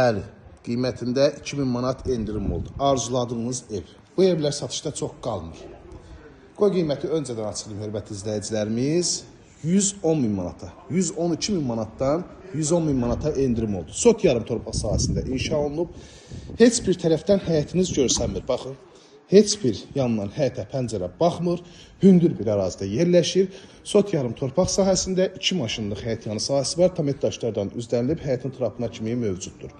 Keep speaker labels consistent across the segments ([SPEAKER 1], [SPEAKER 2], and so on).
[SPEAKER 1] Bəli, qiymətində 2000 manat endirim oldu. Arzuladığınız ev. Bu evlər satışda çox qalmır. Qoy qiyməti öncədən açıqlayım, hörmətli izləyicilərimiz. 110 min manata, 112 min manatdan 110 min manata endirim oldu. Sot yarım torpaq sahəsində inşa olunub. Heç bir tərəfdən həyətiniz görsənmir. Baxın, heç bir yandan həyətə pəncərə baxmır. Hündür bir ərazidə yerləşir. Sot yarım torpaq sahəsində 2 maşınlıq həyət yanı sahəsi var. Tamet daşlardan üzdənilib, həyətin trapına kimi mövcuddur.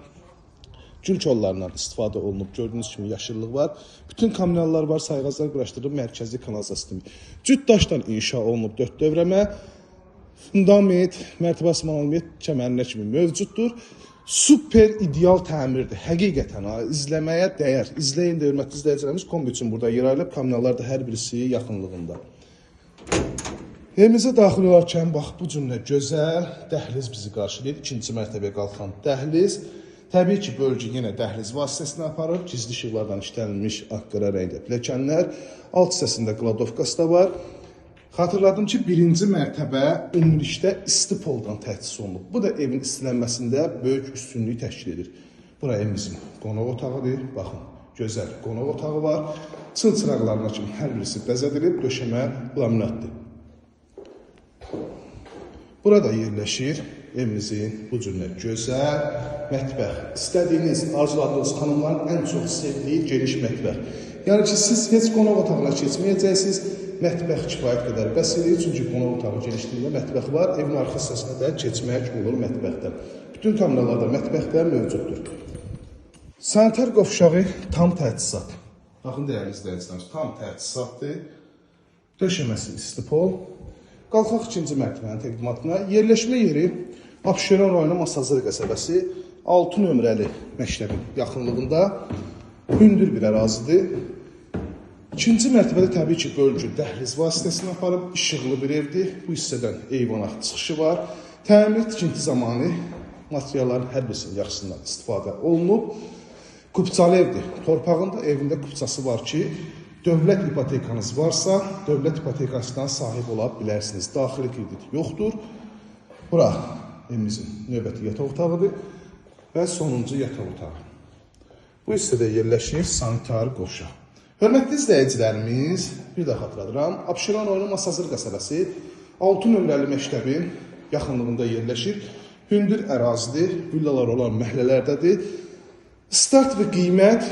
[SPEAKER 1] Gül kollarından istifadə olunub. Gördüyünüz kimi yaşıllıq var. Bütün kommunallar var, sayğaclar quraşdırılıb, mərkəzi kanalizasiya sistemi. Cüt daşdan inşa olunub 4 dövrəmə. Fundament, mərtəbəsi manumet kəmərinə kimi mövcuddur. Super ideal təmirdir. Həqiqətən izləməyə dəyər. İzləyin də, hörmətli izləyicilərimiz, kombi üçün burada yer ayrılıb. Kommunallar da hər birisi yaxınlığında. Evimizə daxil olarkən, bax, bu cümlə gözəl dəhliz bizi qarşılayır. 2-ci mərtəbəyə qalxan dəhliz. Təbii ki, bölgü yenə dəhliz vasitəsini aparır. Gizli işıqlardan işlənilmiş ağ-qara rəngdə pilləkənlər. Alt hissəsində qladovkası da var. Xatırladım ki, 1-ci mərtəbə ümumilikdə isti poldan təchiz olunub. Bu da evin istilənməsində böyük üstünlüyü təşkil edir. Bura evimizin qonaq otağıdır. Baxın, gözəl qonaq otağı var. Çıl-çıraqlarına kimi hər birisi bəzədilib, döşəmə laminatdır. Burada yerləşir evimizin bu cürlə gözəl mətbəx. İstədiyiniz, arzuladığınız xanımların ən çox sevdiyi geniş mətbəx. Yəni ki, siz heç qonaq otağına keçməyəcəksiniz, mətbəx kifayət qədər bəs edir. Çünki qonaq otağı genişliyində mətbəx var, evin arxa hissəsinə də keçmək olur mətbəxdən. Bütün kommunallarda mətbəxlər mövcuddur. Sanitar qovşağı tam təchizat. Baxın, dəyərli izləyicilərimiz, tam təchizatdır. Döşəməsi istipol. Qalxaq 2-ci mərtəbənin təqdimatına. Yerləşmə yeri Abşeron rayonu Masazır qəsəbəsi 6 nömrəli məktəbin yaxınlığında hündür bir ərazidir. 2-ci mərtəbədə təbii ki, bölgü dəhliz vasitəsini aparıb, işıqlı bir evdir. Bu hissədən eyvana çıxışı var. Təmir tikinti zamanı materialların hər birisinin yaxşısından istifadə olunub. Kupçalı evdir. Torpağın da evində kupçası var ki, dövlət ipotekanız varsa, dövlət ipotekasından sahib ola bilərsiniz. Daxili kredit yoxdur. Bura evimizin növbəti yataq otağıdır və sonuncu yataq otağı. Bu hissədə yerləşir sanitar qovşaq. Hörmətli izləyicilərimiz, bir də xatırladıram, Abşeron rayonu Masazır qəsəbəsi 6 nömrəli məktəbin yaxınlığında yerləşir. Hündür ərazidir, villalar olan məhəllələrdədir. Start və qiymət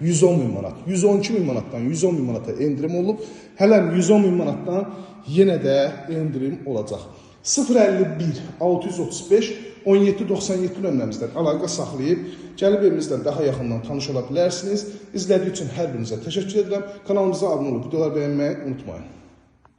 [SPEAKER 1] 110 min manat, 112 min manatdan 110 min manata endirim olub. Hələn 110 min manatdan yenə də endirim olacaq. 051 635 1797 nömrəmizdən əlaqə saxlayıb, gəlib evimizdən daha yaxından tanış ola bilərsiniz. İzlədiyi üçün hər birinizə təşəkkür edirəm. Kanalımıza abunə olub, videolar bəyənməyi unutmayın.